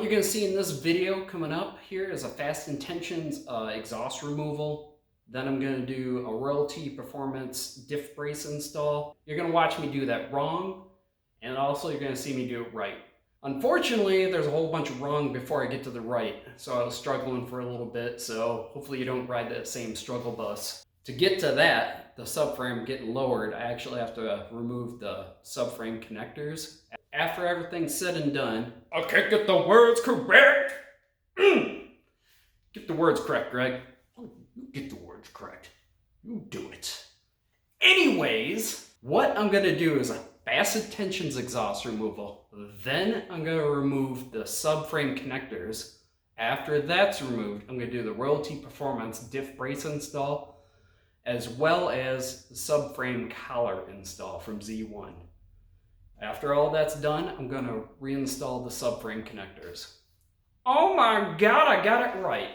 you're going to see in this video coming up here is a Fast Intentions exhaust removal. Then I'm going to do a Royalty Performance diff brace install. You're going to watch me do that wrong, and also you're going to see me do it right. Unfortunately, there's a whole bunch of wrong before I get to the right, so I was struggling for a little bit, so hopefully you don't ride that same struggle bus. To get to that, the subframe getting lowered, I actually have to remove the subframe connectors. After everything's said and done, I can't get the words correct! Get the words correct, Greg. You get the words correct. You do it. Anyways, what I'm gonna do is a Fast Intentions exhaust removal. Then I'm going to remove the subframe connectors. After that's removed, I'm going to do the Royalty Performance diff brace install, as well as the subframe collar install from Z1. After all that's done, I'm going to reinstall the subframe connectors. Oh my God, I got it right.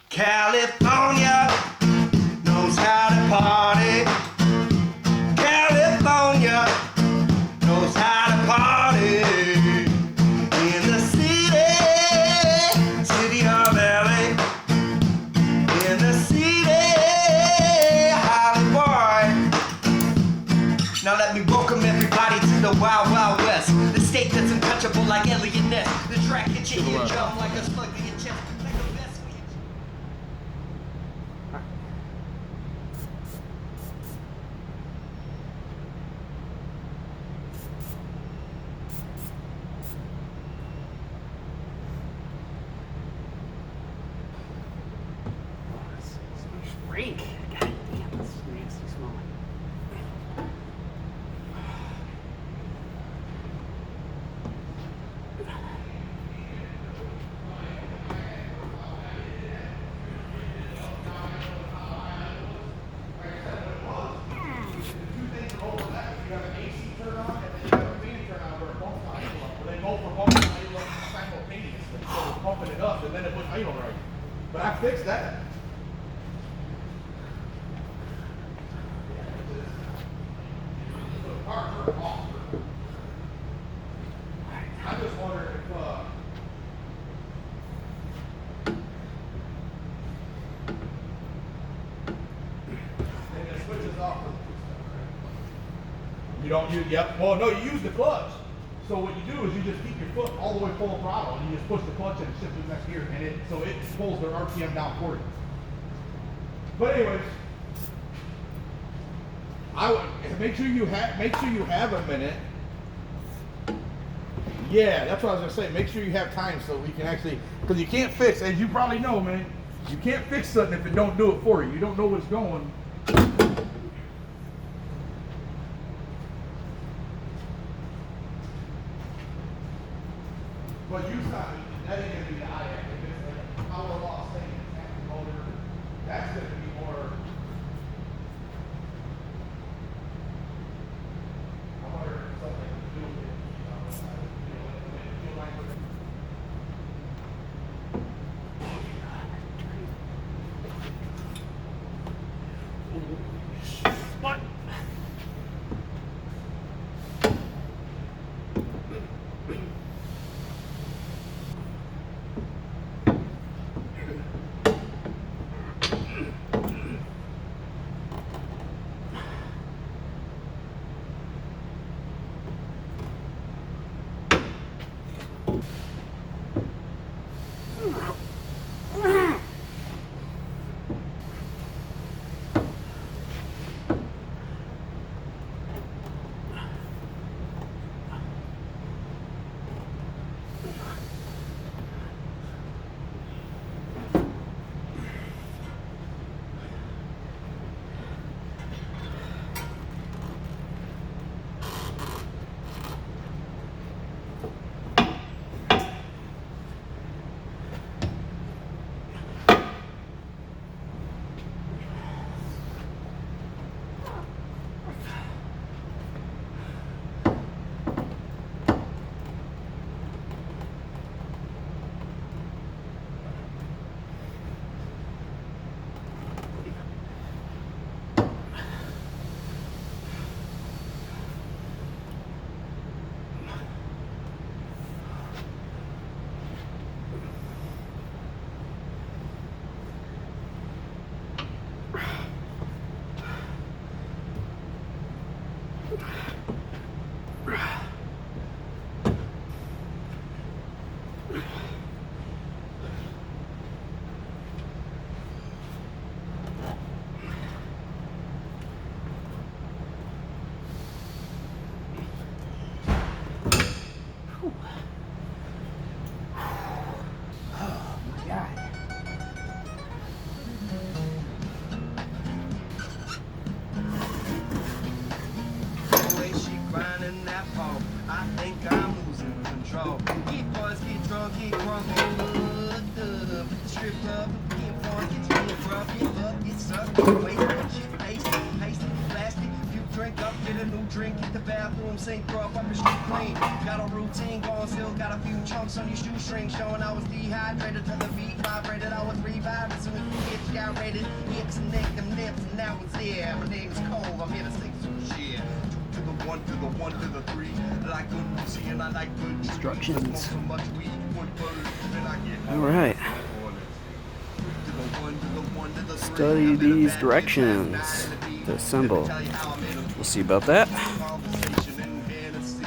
California knows how to party. California knows how to party. In the city of LA. In the city, Hollywood. Now let me welcome everybody to the Wild Wild West. The state that's untouchable like Elliot Ness. The track hits you and jump like a slug to your chest. Rank. God damn, this is nasty smelling. Pumping it up, and then it wouldn't idle right. But I fixed that. I just wondered if and it switches off. You don't use, yep. Well, no, you use the clutch. So what you do is you just keep your foot all the way full throttle, and you just push the clutch and shift to the next gear, and so it pulls their RPM down for you. But anyways, I would make sure you have a minute. Yeah, that's what I was gonna say. Make sure you have time so we can actually, because you can't fix, as you probably know, man, you can't fix something if it don't do it for you. You don't know what's going. But you stop it, that ain't gonna be the eye act. If it's like a power loss thing, it's active motor, that's gonna be more. I wonder if something to do with it. Feel like What? The way she grinding that pole, I think I'm losing control. Get boys, get drunk, get crunk, get hooked up. Hit the strip club, get fun, get to rough, get up, get sucked, get wasted, shit pasty, plastic. You drink up, get a new drink, get the bathroom sink, bro, wipe your street clean. Got a routine going, still got a few chunks on your shoestring, showing I was dehydrated to the beat vibrated. I was revived as soon as the hits got rated. Hips and neck, them nips, and now it's there. My name's Cole, I'm here to say some shit. To the one, to the one, to the three. Like good pussy and I like good Instructions. Smoke so much weed, one bird, and I get All right. to the one, to the one, to the three. Study I've been a these bad directions bitch, dying to be. to assemble. Tell you how I made a We'll see about that. conversation in Hennessy.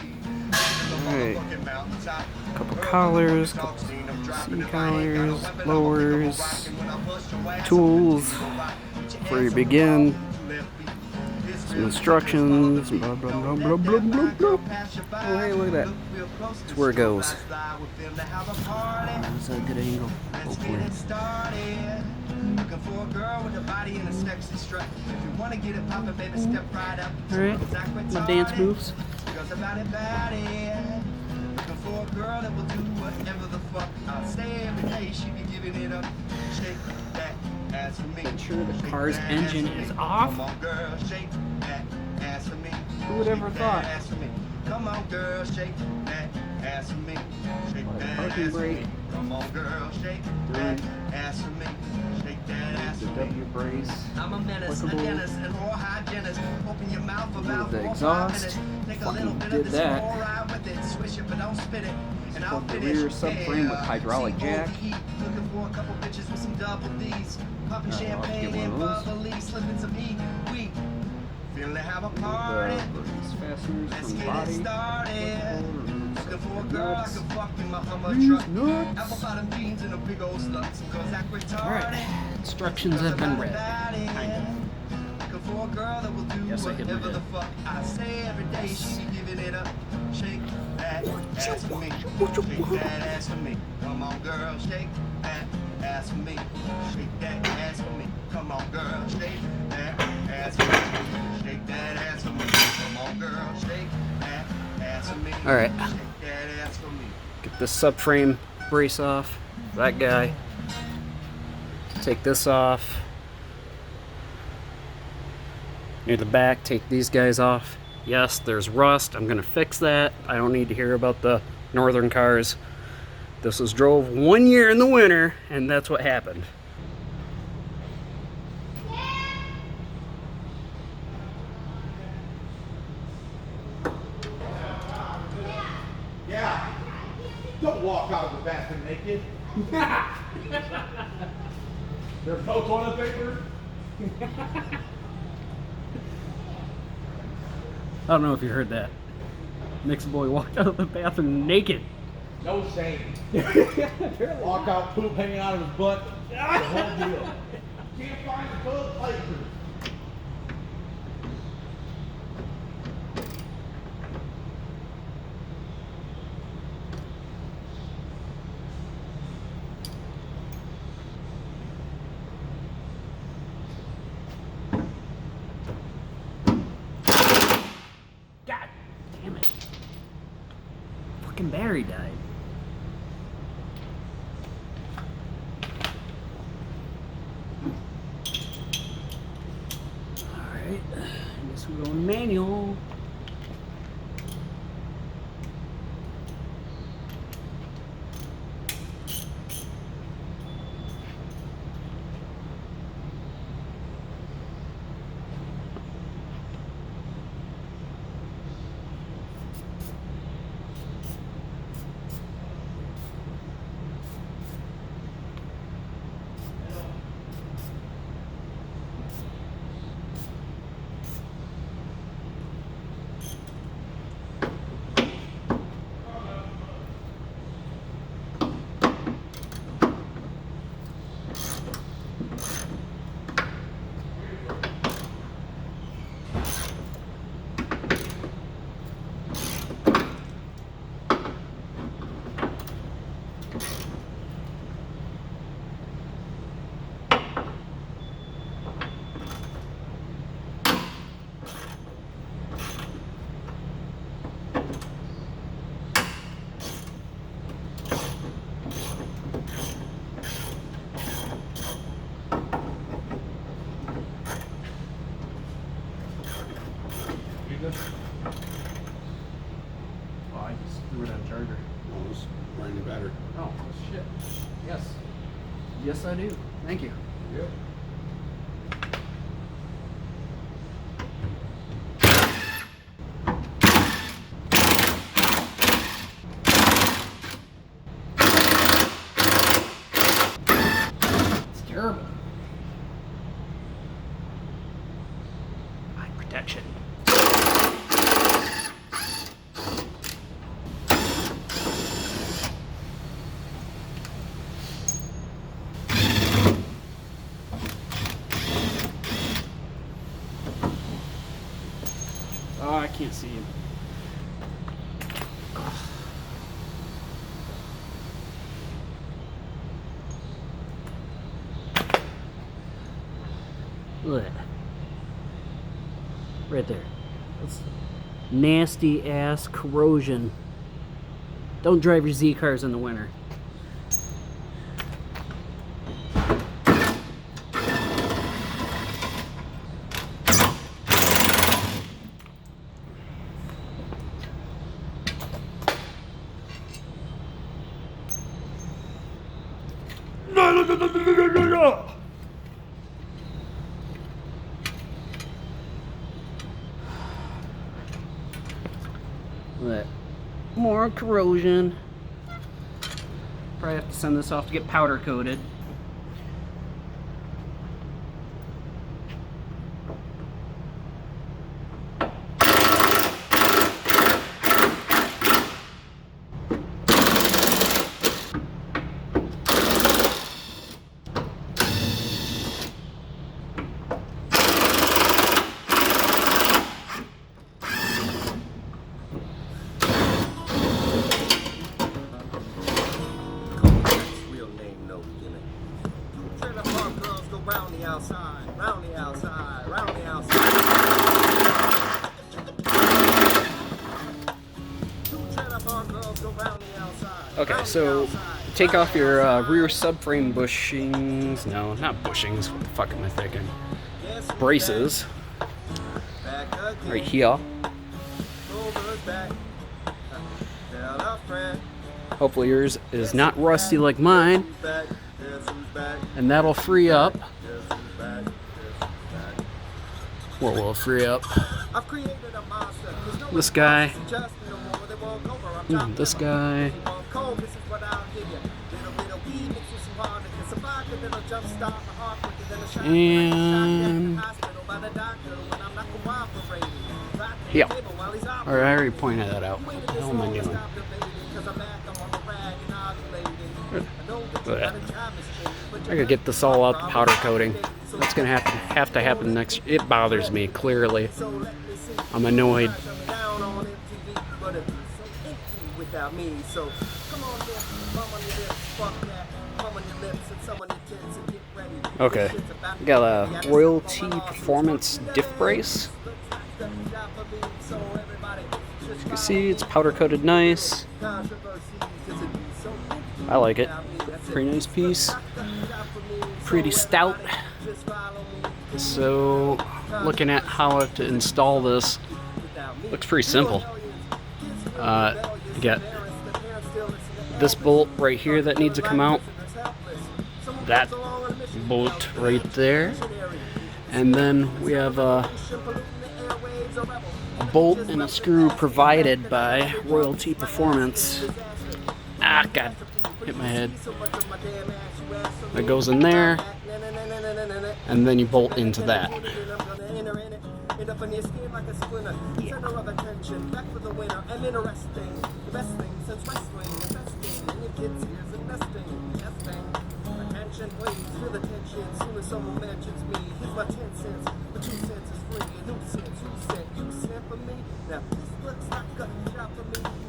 Alright. Motherfucking mountaintop. Couple collars, couple C collars, lowers, tools before you begin. Some instructions. Blah blah blah blah blah blah blah. Oh hey, look at that. That's where it goes. That's a good angle. Hopefully. Looking for a girl with a body and a sexy strut. If you wanna get it poppin', baby, step right up. Alright, my dance moves. Girls about it, bad it. Looking for a girl that will do whatever the fuck I say every day. She be giving it up. Shake that ass for me. Make sure the Shake car's that engine ass for is me. off. Come on, girl, shake that ass for me. Who would ever Shake thought? that ass for me. Come on, girl, shake that ass for me. Shake What a that parking ass for brake. me. Come on, girl, shake that ass for me. Shake that ass The for me. W brace. I'm a menace, a Applicable. dentist, and more hygienist. Open your mouth about The 4 or 5 exhaust. minutes. Take a Fucking little bit did of this that. more ride with it. Swish it, but don't spit it. And I'll Support the finish. rear subframe with hydraulic jack. COVE. Looking for a couple bitches with some double D's. Popping I'll have to champagne get and one of those. bubbly. Slipping some heat. We feeling to have a The party. brace fasteners Let's from get it body. started. Looking for a girl I Nuts. can fuck in my Hummer These truck. nuts. Apple bottom jeans and a big old slut. Cause that retarded. Alright, instructions have been read. Kind of. Looking for a girl that will do Yes, I hit my whatever the head. fuck I say every day. She be giving it up. Shake that ass for me. Shake that ass for me. Come on, girl, shake that ass for me. Shake that ass for me. Come on, girl, shake that ass for me. Shake that ass for me. Come on, girl, shake that ass for me. All right. Shake that ass for me. Get this subframe brace off. That guy. Take this off. Near the back, take these guys off. Yes, there's rust. I'm gonna fix that. I don't need to hear about the northern cars. This was drove 1 year in the winter, and that's what happened. Yeah. Don't walk out of the bathroom naked. There's no toilet paper. I don't know if you heard that. Nick's boy walked out of the bathroom naked. No shame. Walk out, poop hanging out of his butt. The whole deal. Can't find the toilet paper. God damn it. Fucking battery died. Alright, I guess we're going manual. need this? Oh, I just threw it on charger. Oh, it's brand new battery. Oh, shit. Yes. Yes, I do. Thank you. Yep. It's terrible. Eye protection. Oh, I can't see him. Look at that. Right there. That's nasty ass corrosion. Don't drive your Z cars in the winter. Look, more corrosion. Probably have to send this off to get powder coated. Real name, no beginning. Trailer park girls go round the outside, round the outside, round the outside. Trailer park girls go round the outside. Okay, so take off your rear subframe bushings. No, not bushings. What the fuck am I thinking? Braces. Right here. Hopefully yours is not rusty like mine. And that'll free up. What will free up? This guy. This guy. And yeah. Alright, I already pointed that out. What the hell am I doing? Look at that. I gotta get this all out the powder coating. That's gonna have to happen next. It bothers me clearly. I'm annoyed. Okay, got a Royalty Performance Diff brace. As you can see, it's powder coated nice. I like it. Pretty nice piece. Pretty stout. So, looking at how to install this, looks pretty simple. You got this bolt right here that needs to come out. That bolt right there. And then we have a bolt and a screw provided by Royalty Performance. Ah, God, hit my head. That goes in there, and then you bolt into that.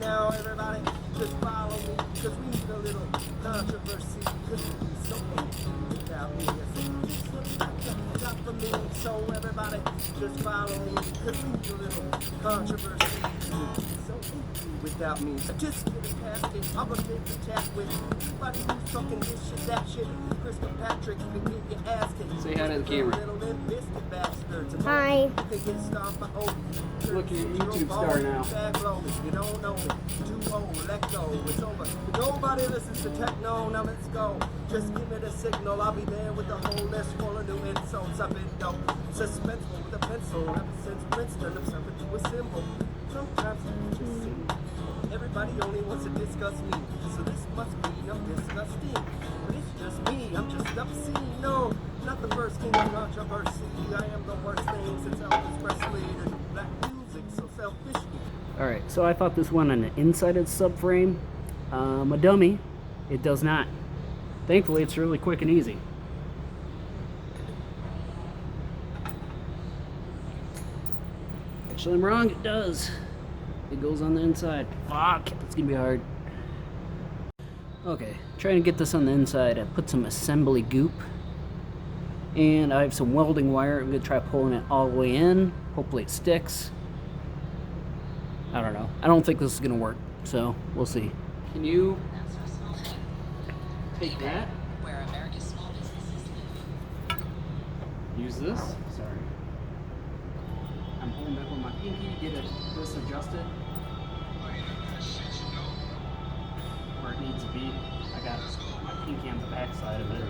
Now everybody just follow me, cause we need a little controversy, cause it's so easy without me. This looks like a job for me, so everybody just follow me, cause we need a little controversy, it's so easy without me. So just get it past it, I'm gonna get the chat with anybody who's talking this shit, that shit. Chris Patrick, you can get your ass kicked. Say hi to the camera. Little limp biscuit bastards. Hi. You can get stomped by old Look, you're a YouTube star now. You don't know me. Too old, let go. It's over. Nobody listens to techno. Now let's go. Just give me the signal. I'll be there with the whole list full of new insults. I've been dope. Suspenseful with a pencil. Ever since Princeton, I'm serving to a symbol. Sometimes I just see. Everybody only wants to discuss me. So this must be I'm disgusting. But it's just me. I'm just obscene. No, not the first king of controversy. I am the worst thing since Elvis Presley. To do black music so selfish. Alright, so I thought this went on the inside of the subframe. A dummy. It does not. Thankfully, it's really quick and easy. Actually, I'm wrong. It does. It goes on the inside. Fuck, it's gonna be hard. Okay, trying to get this on the inside. I put some assembly goop. And I have some welding wire. I'm gonna try pulling it all the way in. Hopefully it sticks. I don't know. I don't think this is gonna work, so we'll see. Can you take that? Use this? Sorry. I'm holding it with my pinky, get this adjusted where it needs to be. I got my pinky on the back side of it.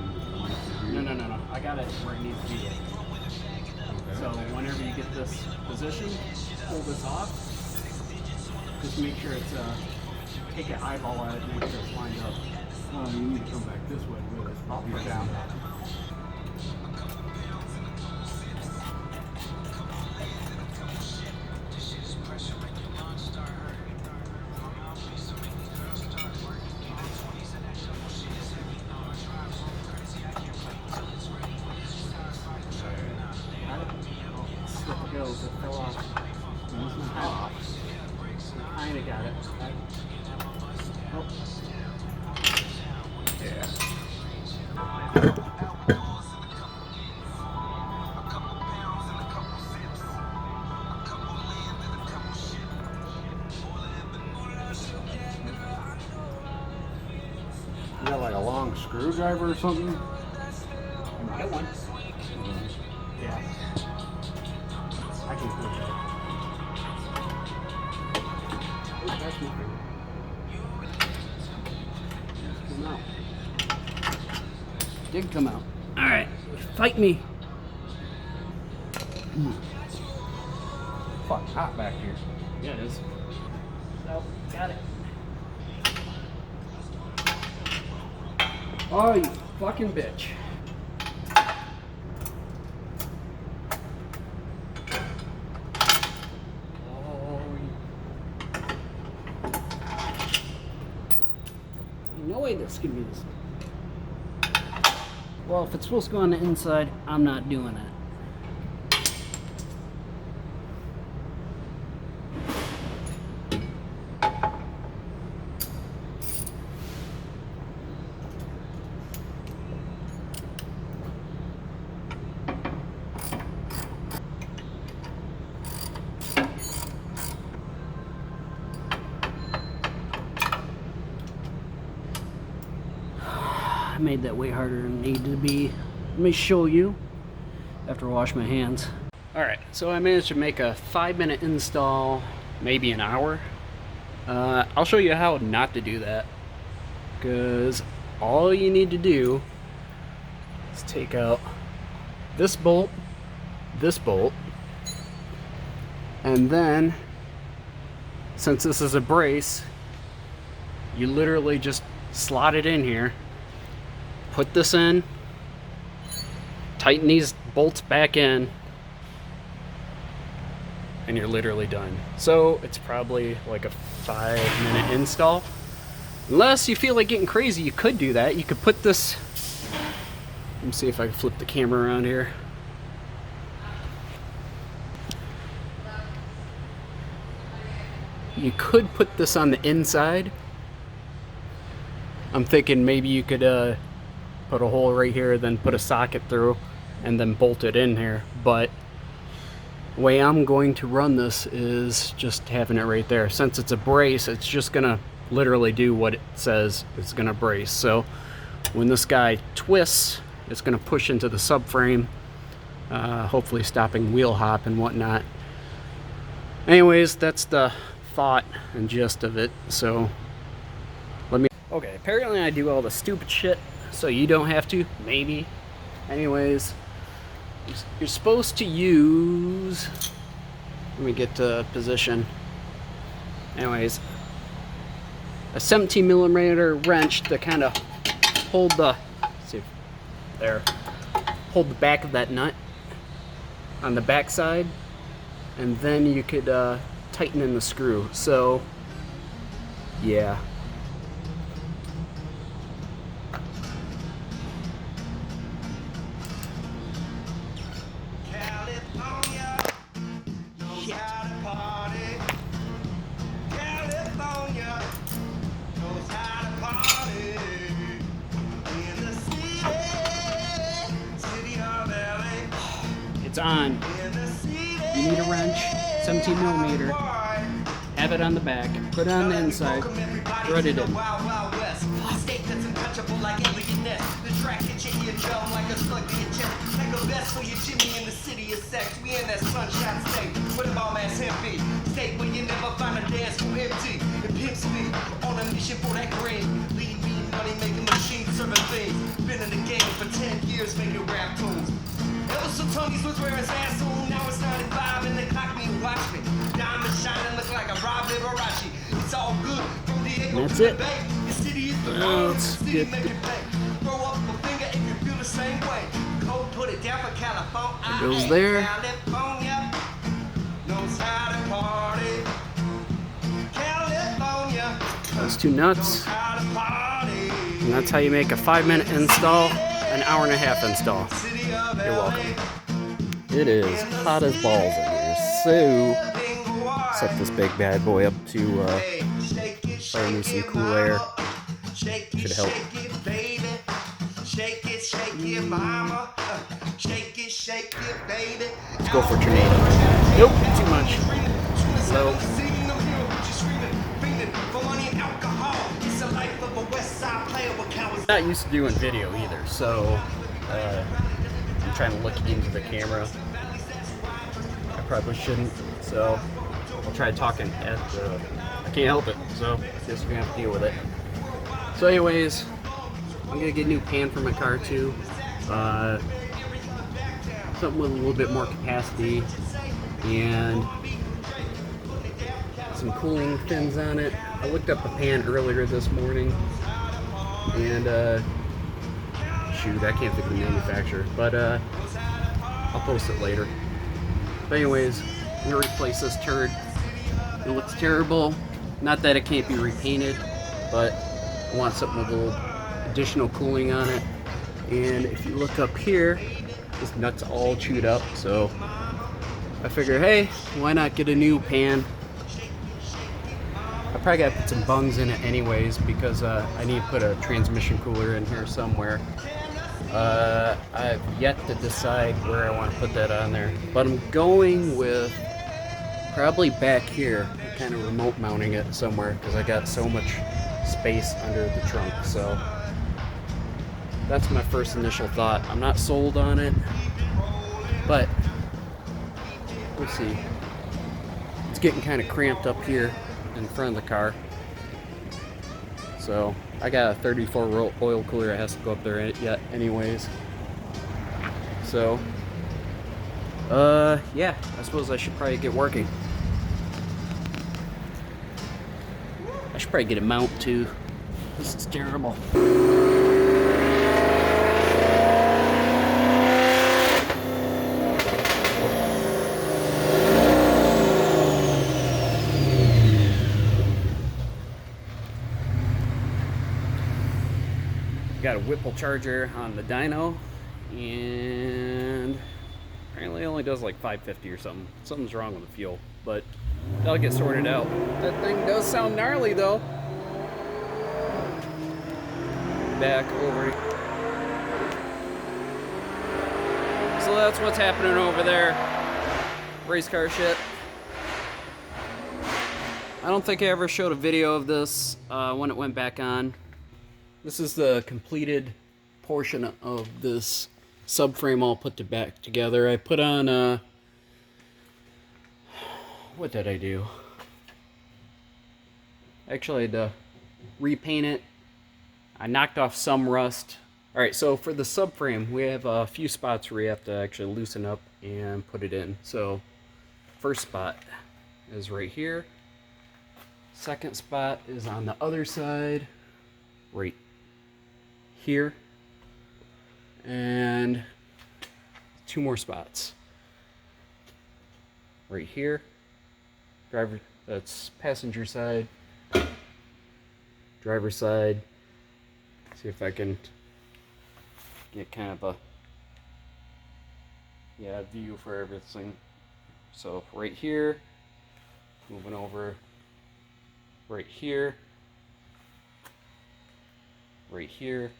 No. I got it where it needs to be. So whenever you get this position, pull this off. Just make sure it's, take an eyeball at it and make sure it's lined up. Oh, you need to come back this way with it. Up or down. It fell off. Kinda got it. Oh. Yeah. You got like a long screwdriver or something? I might one. Yeah. I can push it. Oh, that's moving. Come out. Did come out. Alright, fight me. Fuck, hot back here. Yeah, it is. Oh, got it. Oh, you fucking bitch. No way this can be this. Well, if it's supposed to go on the inside, I'm not doing it. I made that way harder than it needed to be. Let me show you after I wash my hands. Alright, so I managed to make a 5-minute install, maybe an hour. I'll show you how not to do that, because all you need to do is take out this bolt, and then, since this is a brace, you literally just slot it in here, put this in, tighten these bolts back in, and you're literally done. So it's probably like a 5-minute install. Unless you feel like getting crazy, you could do that. You could put this, let me see if I can flip the camera around here. You could put this on the inside. I'm thinking maybe you could put a hole right here, then put a socket through, and then bolt it in here. But the way I'm going to run this is just having it right there. Since it's a brace, it's just gonna literally do what it says it's gonna brace. So when this guy twists, it's gonna push into the subframe, hopefully stopping wheel hop and whatnot. Anyways, that's the thought and gist of it. So let me. Okay, apparently I do all the stupid shit, so you don't have to. Maybe. Anyways, you're supposed to use. Let me get to position. Anyways, a 17mm wrench to kind of hold the. See, there. Hold the back of that nut on the back side, and then you could tighten in the screw. So, yeah. California knows how to party. California knows how to party. In the city of LA. It's on. In the city. You need a wrench, 17mm. Have it on the back. Put it on the inside. Thread it in. Wild, Wild West. State that's untouchable like alien nest. The track hits your eardrum like a slug to your chest. Like a vest for your Jimmy in the city of sex. We in that sunshine state where the bomb ass hemp be. State where you never find a dance too empty. It pimps me on a mission for that green. Lean, mean, money making machine serving things. Been in the game for 10 years making rap tunes. Ever so Tony's was wearing Sassoon. Now it's 95 and they clock me and watch me. Diamond shining look like a Rob Liberace. It's all good from Diego That's to it. the Bay. The city is the Now world. let's The city get make it pay. Throw up a finger if you feel the same way. Code put it down for California. It goes there. California knows how to party. California Those two nuts. knows how to party. And that's how you make a 5-minute install, an hour-and-a-half install. City of You're LA. welcome. It is hot as balls in here, so set this big bad boy up to fire me some cool air. Should help. Let's go for tornado. Nope, too much. So I'm not used to doing video either, so I'm trying to look into the camera. I probably shouldn't, so I'll try talking at the. I can't help it, so I guess we're gonna have to deal with it. So, anyways, I'm gonna get a new pan for my car too. Something with a little bit more capacity and some cooling fins on it. I looked up a pan earlier this morning, and shoot, I can't think of the manufacturer, but I'll post it later. But anyways, I'm gonna replace this turd. It looks terrible. Not that it can't be repainted, but I want something with a little additional cooling on it. And if you look up here, this nut's all chewed up, so I figure, hey, why not get a new pan? I probably gotta put some bungs in it anyways, because I need to put a transmission cooler in here somewhere. I've yet to decide where I want to put that on there, but I'm going with probably back here, kind of remote mounting it somewhere, because I got so much space under the trunk. So that's my first initial thought. I'm not sold on it, but we'll see. It's getting kind of cramped up here in front of the car, so I got a 34 oil cooler that has to go up there yet anyways. So yeah, I suppose I should probably get working. I should probably get a mount too. This is terrible. Got a Whipple charger on the dyno, and apparently it only does like 550 or something. Something's wrong with the fuel, but that'll get sorted out. That thing does sound gnarly though. Back over. So that's what's happening over there. Race car shit. I don't think I ever showed a video of this when it went back on. This is the completed portion of this subframe all put back together. I put on, what did I do? Actually, I had to repaint it. I knocked off some rust. All right, so for the subframe, we have a few spots where you have to actually loosen up and put it in. So first spot is right here. Second spot is on the other side, right here. And 2 more spots. Right here. Driver, that's passenger side. Driver side. See if I can get kind of a view for everything. So right here, moving over right here, right here,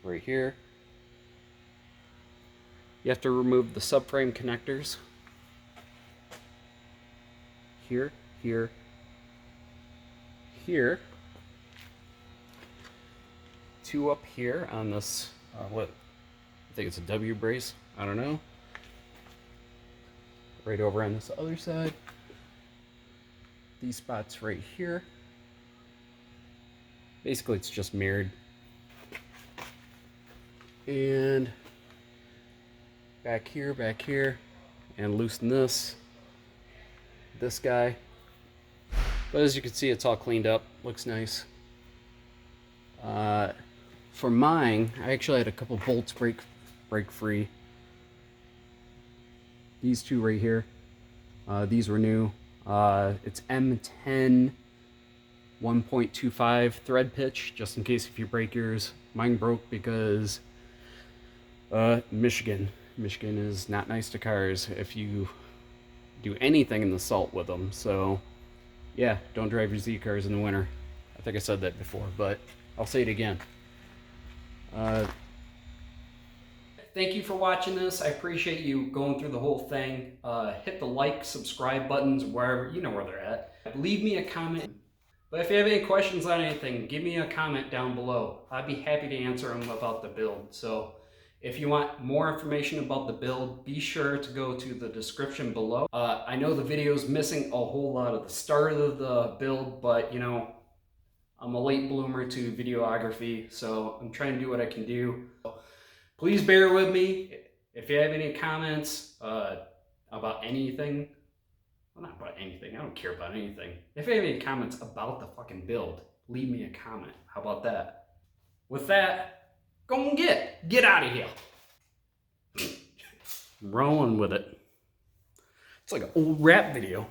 right here. You have to remove the subframe connectors. Here, here, here. 2 up here on this, what? I think it's a W brace. I don't know. Right over on this other side. These spots right here. Basically, it's just mirrored. And back here, and loosen this guy. But as you can see, it's all cleaned up. Looks nice. For mine, I actually had a couple bolts break free. These 2 right here. These were new. It's M10 1.25 thread pitch, just in case if you break yours. Mine broke because Michigan is not nice to cars if you do anything in the salt with them. So yeah, don't drive your Z cars in the winter. I think I said that before, but I'll say it again. Thank you for watching this. I appreciate you going through the whole thing. Hit the like, subscribe buttons wherever, you know where they're at. Leave me a comment. But if you have any questions on anything, give me a comment down below. I'd be happy to answer them about the build. So if you want more information about the build, be sure to go to the description below. I know the video's missing a whole lot of the start of the build, but you know, I'm a late bloomer to videography, so I'm trying to do what I can do. Please bear with me. If you have any comments about anything, well, not about anything, I don't care about anything. If you have any comments about the fucking build, leave me a comment. How about that? With that, go and get out of here. I'm rolling with it. It's like an old rap video.